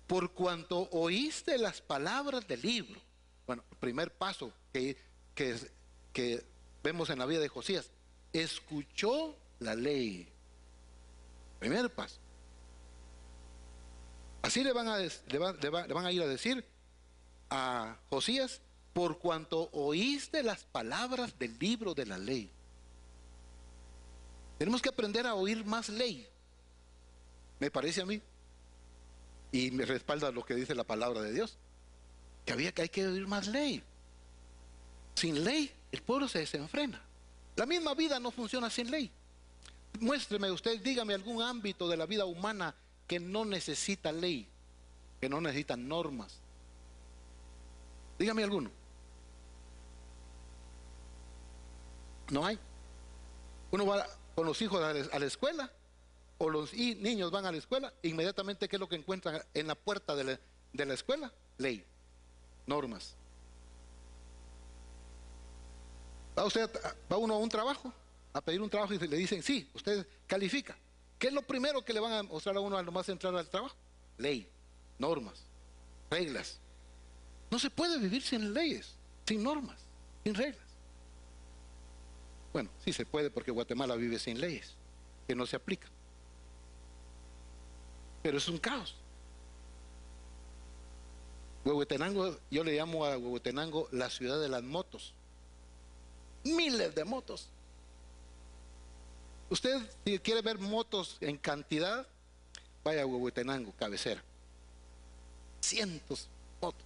por cuanto oíste las palabras del libro. Bueno, el primer paso que vemos en la vida de Josías, escuchó la ley. Primer paso. Así le van a ir a decir a Josías, por cuanto oíste las palabras del libro de la ley. Tenemos que aprender a oír más ley, me parece a mí. Y me respalda lo que dice la palabra de Dios, que hay que vivir más ley. Sin ley, el pueblo se desenfrena. La misma vida no funciona sin ley. Muéstreme usted, dígame algún ámbito de la vida humana que no necesita ley, que no necesita normas. Dígame alguno. No hay. Uno va con los hijos a la escuela, o los niños van a la escuela, inmediatamente ¿qué es lo que encuentran en la puerta de la escuela? Ley, normas. Va uno a un trabajo, a pedir un trabajo y le dicen, sí, usted califica. ¿Qué es lo primero que le van a mostrar a uno al nomás entrar al trabajo? Ley, normas, reglas. No se puede vivir sin leyes, sin normas, sin reglas. Bueno, sí se puede porque Guatemala vive sin leyes, que no se aplican. Pero es un caos. Huehuetenango, yo le llamo a Huehuetenango la ciudad de las motos. Miles de motos. Usted, si quiere ver motos en cantidad, vaya a Huehuetenango, cabecera. Cientos de motos.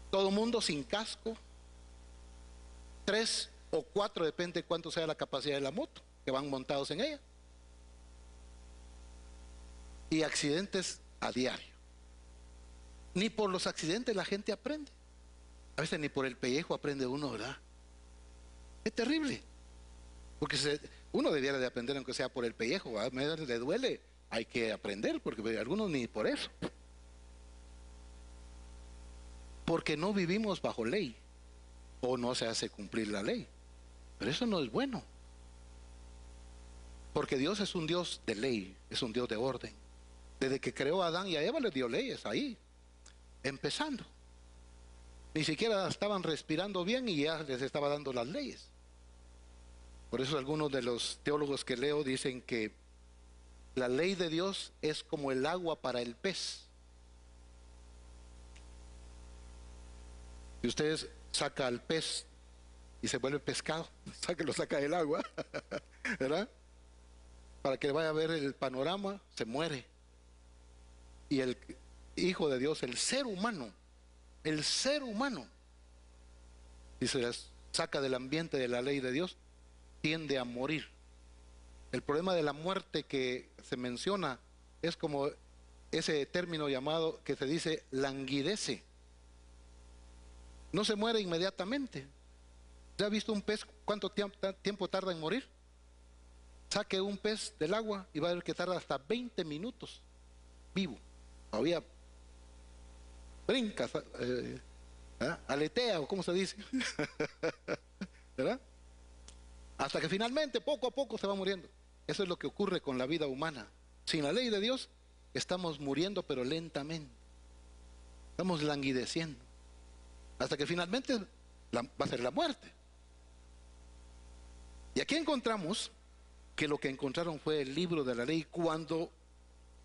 Todo mundo sin casco. 3 o 4, depende de cuánto sea la capacidad de la moto, que van montados en ella. Y accidentes a diario. Ni por los accidentes la gente aprende. A veces ni por el pellejo aprende uno, ¿verdad? Es terrible. Porque uno debiera de aprender aunque sea por el pellejo, ¿verdad? Le duele, hay que aprender, porque algunos ni por eso. Porque no vivimos bajo ley, o no se hace cumplir la ley. Pero eso no es bueno. Porque Dios es un Dios de ley, es un Dios de orden. Desde que creó a Adán y a Eva les dio leyes ahí, empezando. Ni siquiera estaban respirando bien y ya les estaba dando las leyes. Por eso algunos de los teólogos que leo dicen que la ley de Dios es como el agua para el pez. Si usted saca al pez y se vuelve pescado, lo saca del agua, ¿verdad? Para que vaya a ver el panorama, se muere. Y el Hijo de Dios, el ser humano, si se saca del ambiente de la ley de Dios, tiende a morir. El problema de la muerte que se menciona es como ese término llamado que se dice languidece. No se muere inmediatamente. ¿Ya ha visto un pez cuánto tiempo tarda en morir? Saque un pez del agua y va a ver que tarda hasta 20 minutos vivo. Todavía brinca, aletea, o cómo se dice, ¿verdad? Hasta que finalmente, poco a poco, se va muriendo. Eso es lo que ocurre con la vida humana. Sin la ley de Dios, estamos muriendo, pero lentamente. Estamos languideciendo. Hasta que finalmente va a ser la muerte. Y aquí encontramos que lo que encontraron fue el libro de la ley. Cuando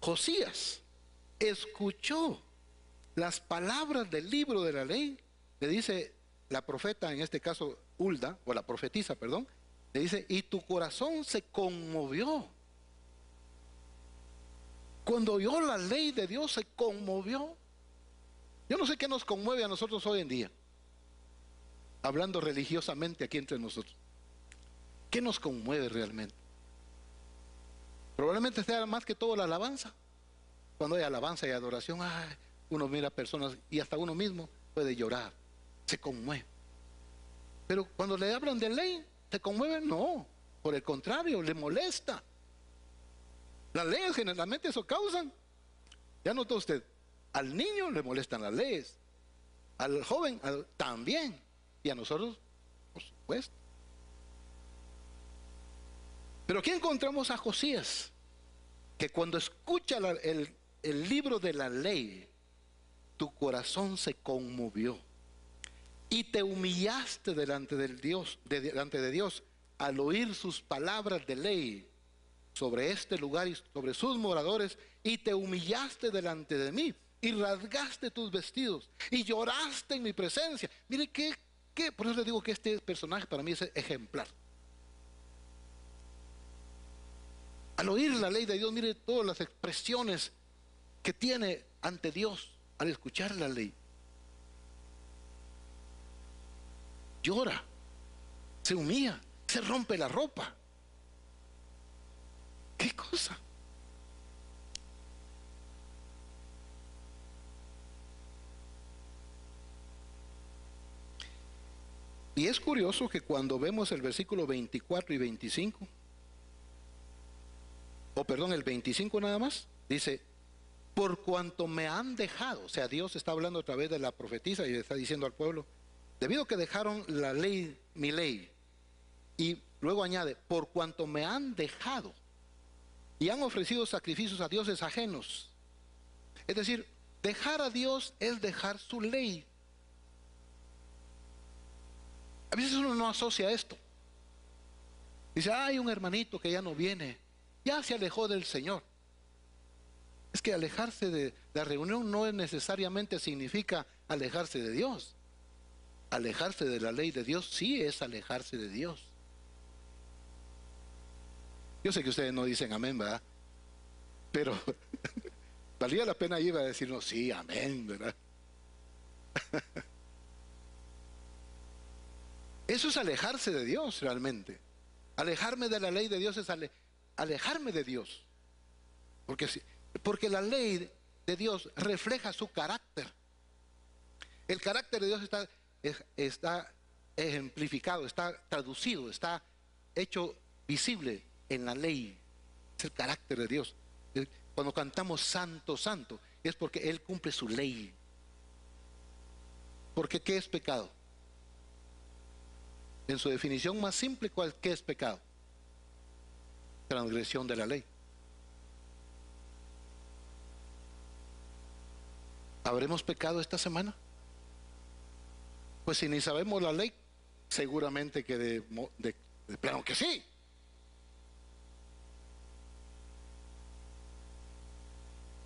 Josías escuchó las palabras del libro de la ley, le dice la profeta, en este caso Hulda, o la profetisa, perdón, le dice, y tu corazón se conmovió. Cuando oyó la ley de Dios se conmovió. Yo no sé qué nos conmueve a nosotros hoy en día, hablando religiosamente aquí entre nosotros. ¿Qué nos conmueve realmente? Probablemente sea más que todo la alabanza. Cuando hay alabanza y adoración, uno mira personas y hasta uno mismo puede llorar, se conmueve. Pero cuando le hablan de ley, ¿se conmueve? No, por el contrario, le molesta. Las leyes generalmente eso causan. Ya notó usted, al niño le molestan las leyes, al joven también, y a nosotros, por supuesto. Pero aquí encontramos a Josías, que cuando escucha el libro de la ley, tu corazón se conmovió y te humillaste delante de Dios al oír sus palabras de ley sobre este lugar y sobre sus moradores, y te humillaste delante de mí y rasgaste tus vestidos y lloraste en mi presencia. Mire por eso le digo que este personaje para mí es ejemplar. Al oír la ley de Dios, mire todas las expresiones que tiene ante Dios al escuchar la ley. Llora, se humilla, se rompe la ropa. ¿Qué cosa? Y es curioso que cuando vemos el versículo 24 y 25, o perdón, el 25 nada más, dice, por cuanto me han dejado, o sea, Dios está hablando a través de la profetisa y le está diciendo al pueblo, debido a que dejaron la ley, mi ley, y luego añade, por cuanto me han dejado y han ofrecido sacrificios a dioses ajenos. Es decir, dejar a Dios es dejar su ley. A veces uno no asocia esto. Dice, hay un hermanito que ya no viene, ya se alejó del Señor. Es que alejarse de la reunión no necesariamente significa alejarse de Dios. Alejarse de la ley de Dios sí es alejarse de Dios. Yo sé que ustedes no dicen amén, ¿verdad? Pero valía la pena ir a decirnos sí, amén, ¿verdad? Eso es alejarse de Dios realmente. Alejarme de la ley de Dios es alejarme de Dios. Porque la ley de Dios refleja su carácter. El carácter de Dios está ejemplificado, está traducido, está hecho visible en la ley. Es el carácter de Dios. Cuando cantamos santo, santo, es porque Él cumple su ley. Porque ¿qué es pecado? En su definición más simple, ¿qué es pecado? Transgresión de la ley. ¿Habremos pecado esta semana? Pues si ni sabemos la ley, seguramente que de plano que sí.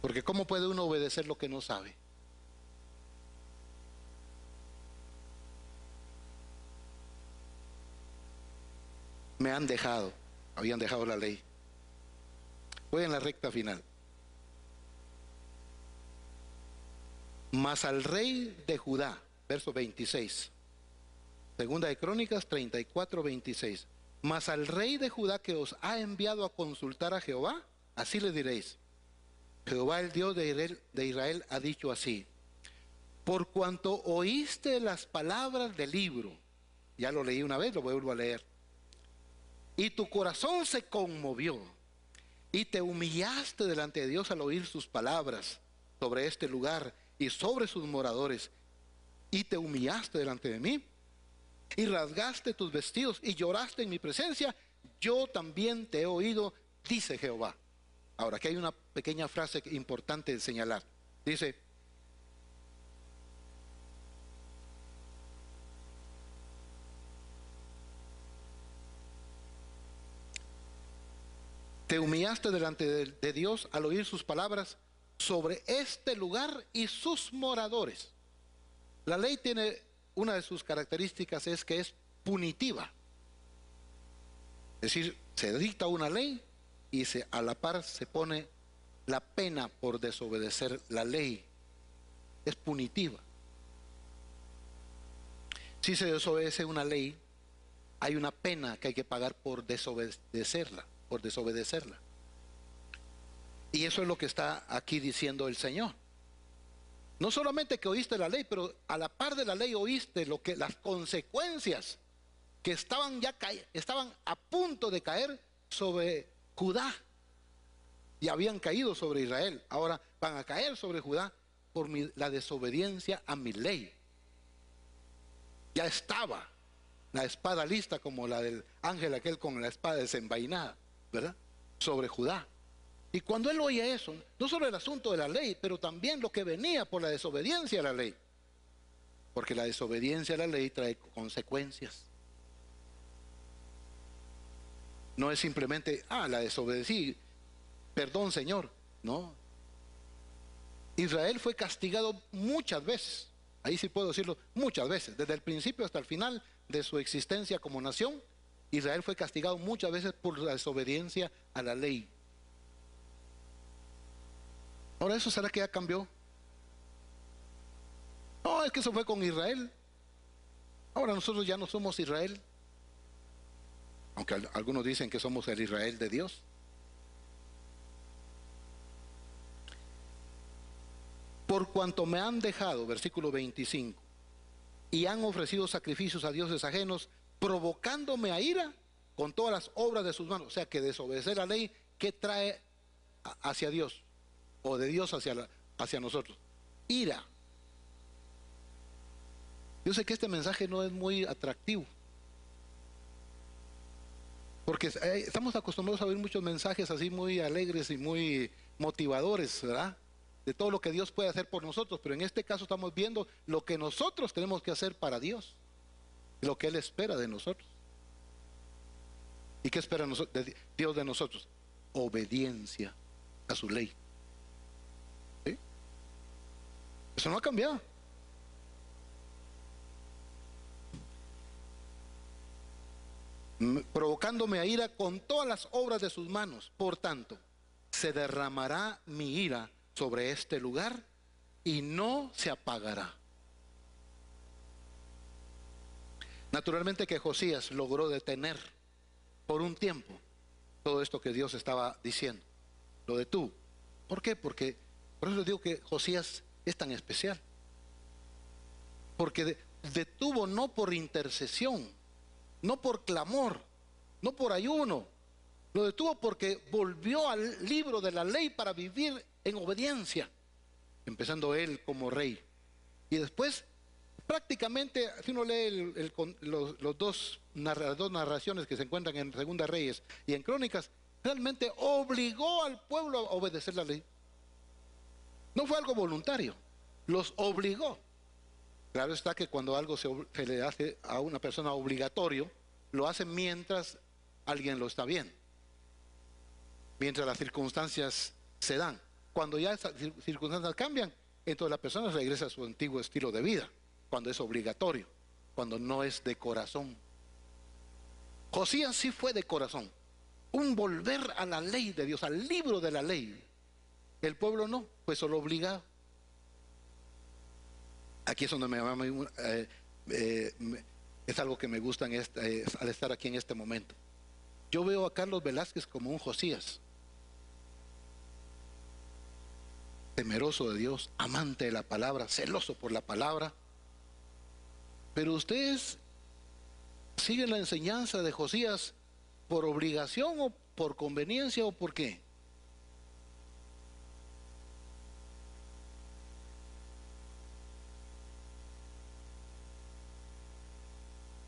Porque ¿cómo puede uno obedecer lo que no sabe? Me han dejado, habían dejado la ley. Voy en la recta final. Mas al rey de Judá, verso 26. Segunda de Crónicas 34, 26. Mas al rey de Judá que os ha enviado a consultar a Jehová, así le diréis: Jehová el Dios de Israel ha dicho así: por cuanto oíste las palabras del libro, ya lo leí una vez, lo vuelvo a leer, y tu corazón se conmovió, y te humillaste delante de Dios al oír sus palabras sobre este lugar y sobre sus moradores, y te humillaste delante de mí, y rasgaste tus vestidos y lloraste en mi presencia, yo también te he oído, dice Jehová. Ahora, aquí hay una pequeña frase importante de señalar. Dice: te humillaste delante de Dios al oír sus palabras sobre este lugar y sus moradores. La ley tiene una de sus características, es que es punitiva. Es decir, se dicta una ley y a la par se pone la pena por desobedecer la ley. Es punitiva. Si se desobedece una ley, hay una pena que hay que pagar por desobedecerla. Y eso es lo que está aquí diciendo el Señor. No solamente que oíste la ley, pero a la par de la ley oíste las consecuencias que estaban a punto de caer sobre Judá. Y habían caído sobre Israel. Ahora van a caer sobre Judá por la desobediencia a mi ley. Ya estaba la espada lista, como la del ángel aquel con la espada desenvainada, ¿verdad? Sobre Judá. Y cuando él oía eso, no solo el asunto de la ley, pero también lo que venía por la desobediencia a la ley. Porque la desobediencia a la ley trae consecuencias. No es simplemente, la desobedecí, perdón Señor. No. Israel fue castigado muchas veces. Ahí sí puedo decirlo, muchas veces. Desde el principio hasta el final de su existencia como nación, Israel fue castigado muchas veces por la desobediencia a la ley. Ahora, ¿eso será que ya cambió? No, es que eso fue con Israel. Ahora nosotros ya no somos Israel, aunque algunos dicen que somos el Israel de Dios. Por cuanto me han dejado, versículo 25, y han ofrecido sacrificios a dioses ajenos, provocándome a ira con todas las obras de sus manos. O sea, que desobedecer la ley, ¿qué trae hacia Dios? O de Dios hacia nosotros. Ira. Yo sé que este mensaje no es muy atractivo, porque estamos acostumbrados a oír muchos mensajes así muy alegres y muy motivadores, ¿verdad? De todo lo que Dios puede hacer por nosotros, pero en este caso estamos viendo lo que nosotros tenemos que hacer para Dios, lo que Él espera de nosotros. ¿Y qué espera Dios de nosotros? Obediencia a su ley. ¿Sí? Eso no ha cambiado. Provocándome a ira con todas las obras de sus manos. Por tanto, se derramará mi ira sobre este lugar y no se apagará. Naturalmente que Josías logró detener por un tiempo todo esto que Dios estaba diciendo. Lo detuvo. ¿Por qué? Porque, por eso les digo que Josías es tan especial. Porque detuvo no por intercesión, no por clamor, no por ayuno. Lo detuvo porque volvió al libro de la ley para vivir en obediencia, empezando él como rey. Y después, prácticamente, si uno lee los dos narraciones que se encuentran en Segunda Reyes y en Crónicas, realmente obligó al pueblo a obedecer la ley. No fue algo voluntario, los obligó. Claro está que cuando algo se le hace a una persona obligatorio, lo hace mientras alguien lo está viendo, mientras las circunstancias se dan. Cuando ya esas circunstancias cambian, entonces la persona regresa a su antiguo estilo de vida, cuando es obligatorio, cuando no es de corazón. Josías sí fue de corazón, un volver a la ley de Dios, al libro de la ley. El pueblo no, pues solo obligado. Aquí es donde es algo que me gusta al estar aquí en este momento. Yo veo a Carlos Velázquez como un Josías, temeroso de Dios, amante de la palabra, celoso por la palabra. Pero ustedes siguen la enseñanza de Josías por obligación o por conveniencia o por qué.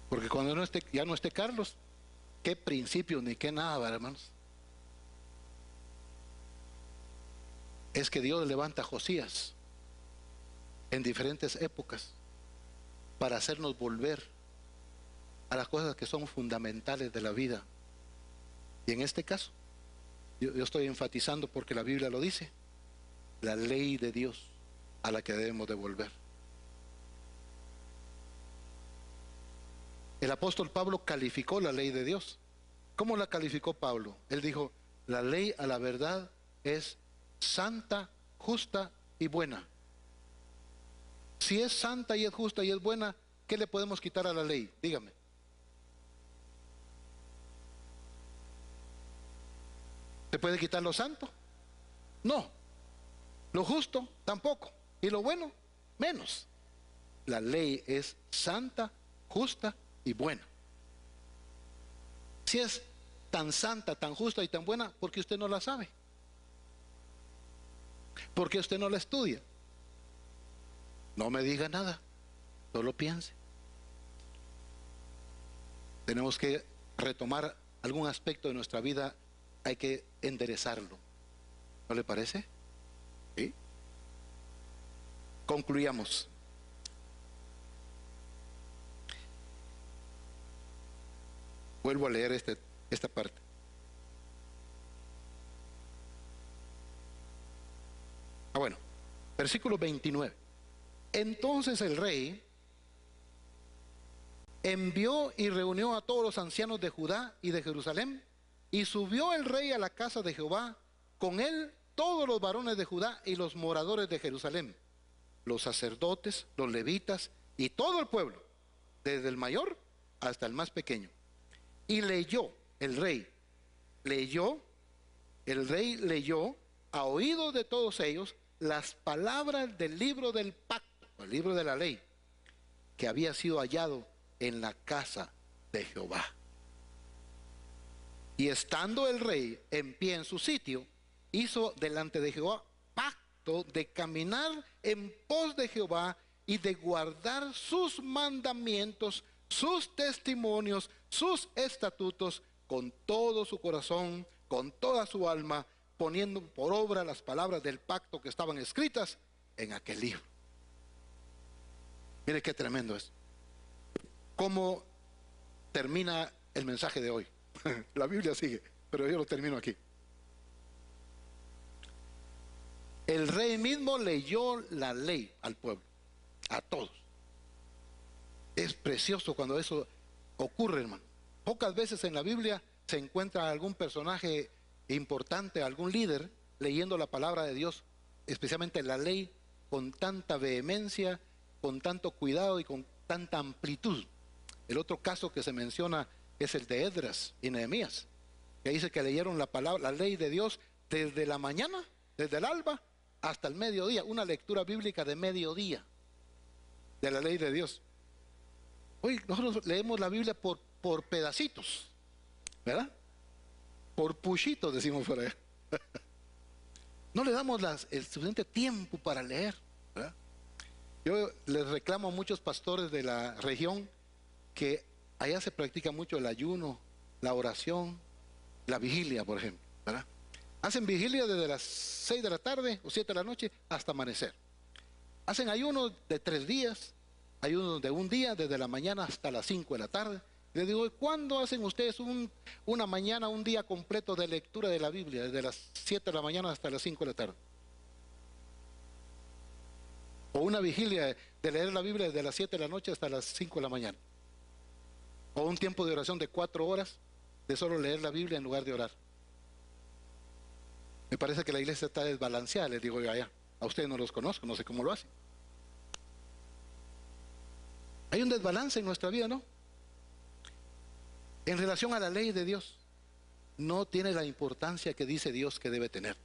Porque cuando ya no esté Carlos, qué principio ni qué nada, hermanos. Es que Dios levanta a Josías en diferentes épocas para hacernos volver a las cosas que son fundamentales de la vida. Y en este caso, yo estoy enfatizando porque la Biblia lo dice, la ley de Dios a la que debemos de volver. El apóstol Pablo calificó la ley de Dios. ¿Cómo la calificó Pablo? Él dijo, la ley a la verdad es santa, justa y buena. Si es santa y es justa y es buena, ¿qué le podemos quitar a la ley? Dígame. ¿Se puede quitar lo santo? No. Lo justo tampoco. Y lo bueno, menos. La ley es santa, justa y buena. Si es tan santa, tan justa y tan buena, ¿por qué usted no la sabe? ¿Por qué usted no la estudia? No me diga nada, solo piense. Tenemos que retomar algún aspecto de nuestra vida, hay que enderezarlo. ¿No le parece? ¿Sí? Concluyamos. Vuelvo a leer esta parte. Bueno, versículo 29. Entonces el rey envió y reunió a todos los ancianos de Judá y de Jerusalén, y subió el rey a la casa de Jehová, con él todos los varones de Judá y los moradores de Jerusalén, los sacerdotes, los levitas y todo el pueblo, desde el mayor hasta el más pequeño. Y el rey leyó a oídos de todos ellos las palabras del libro del pacto, el libro de la ley, que había sido hallado en la casa de Jehová. Y estando el rey en pie en su sitio, hizo delante de Jehová pacto de caminar en pos de Jehová y de guardar sus mandamientos, sus testimonios, sus estatutos, con todo su corazón, con toda su alma, poniendo por obra las palabras del pacto que estaban escritas en aquel libro. Mire qué tremendo es. ¿Cómo termina el mensaje de hoy? La Biblia sigue, pero yo lo termino aquí. El rey mismo leyó la ley al pueblo, a todos. Es precioso cuando eso ocurre, hermano. Pocas veces en la Biblia se encuentra algún personaje importante, algún líder, leyendo la palabra de Dios, especialmente la ley, con tanta vehemencia, con tanto cuidado y con tanta amplitud. El otro caso que se menciona es el de Esdras y Nehemías, que dice que leyeron la ley de Dios desde la mañana, desde el alba, hasta el mediodía. Una lectura bíblica de mediodía de la ley de Dios. Hoy nosotros leemos la Biblia por pedacitos, ¿verdad? Por puchitos, decimos por allá. No le damos el suficiente tiempo para leer, ¿verdad? Yo les reclamo a muchos pastores de la región que allá se practica mucho el ayuno, la oración, la vigilia, por ejemplo, ¿verdad? Hacen vigilia desde las 6 de la tarde o 7 de la noche hasta amanecer. Hacen ayunos de 3 días, ayunos de un día, desde la mañana hasta las 5 de la tarde. Les digo, ¿cuándo hacen ustedes una mañana, un día completo de lectura de la Biblia, desde las 7 de la mañana hasta las 5 de la tarde? O una vigilia de leer la Biblia desde las 7 de la noche hasta las 5 de la mañana. O un tiempo de oración de 4 horas de solo leer la Biblia en lugar de orar. Me parece que la iglesia está desbalanceada, les digo yo allá. A ustedes no los conozco, no sé cómo lo hacen. Hay un desbalance en nuestra vida, ¿no? En relación a la ley de Dios, no tiene la importancia que dice Dios que debe tener.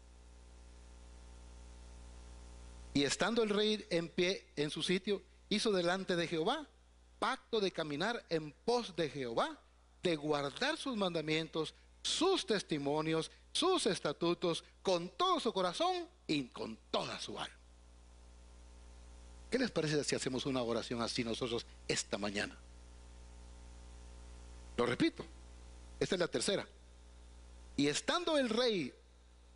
Y estando el rey en pie en su sitio, hizo delante de Jehová pacto de caminar en pos de Jehová, de guardar sus mandamientos, sus testimonios, sus estatutos, con todo su corazón y con toda su alma. ¿Qué les parece si hacemos una oración así nosotros esta mañana? Lo repito, esta es la tercera. Y estando el rey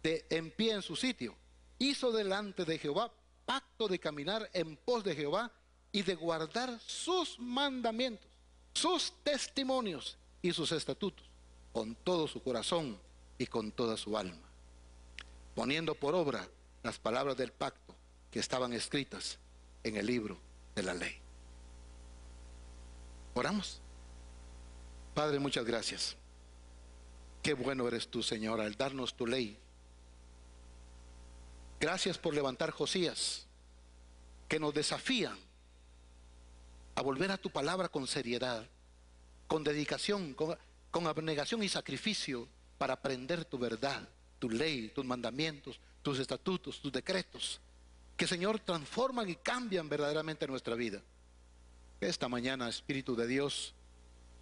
en pie en su sitio, hizo delante de Jehová pacto de caminar en pos de Jehová y de guardar sus mandamientos, sus testimonios y sus estatutos, con todo su corazón y con toda su alma, poniendo por obra las palabras del pacto que estaban escritas en el libro de la ley. Oramos. Padre, muchas gracias. Qué bueno eres tú, Señor, al darnos tu ley. Gracias por levantar Josías, que nos desafían a volver a tu palabra con seriedad, con dedicación, con abnegación y sacrificio, para aprender tu verdad, tu ley, tus mandamientos, tus estatutos, tus decretos, que, Señor, transforman y cambian verdaderamente nuestra vida. Esta mañana, Espíritu de Dios,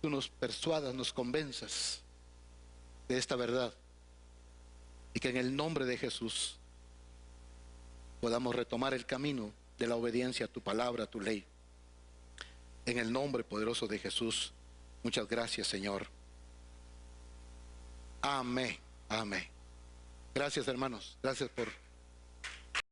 tú nos persuadas, nos convenzas de esta verdad, y que en el nombre de Jesús podamos retomar el camino de la obediencia a tu palabra, a tu ley. En el nombre poderoso de Jesús, muchas gracias, Señor. Amén, amén. Gracias, hermanos. Gracias por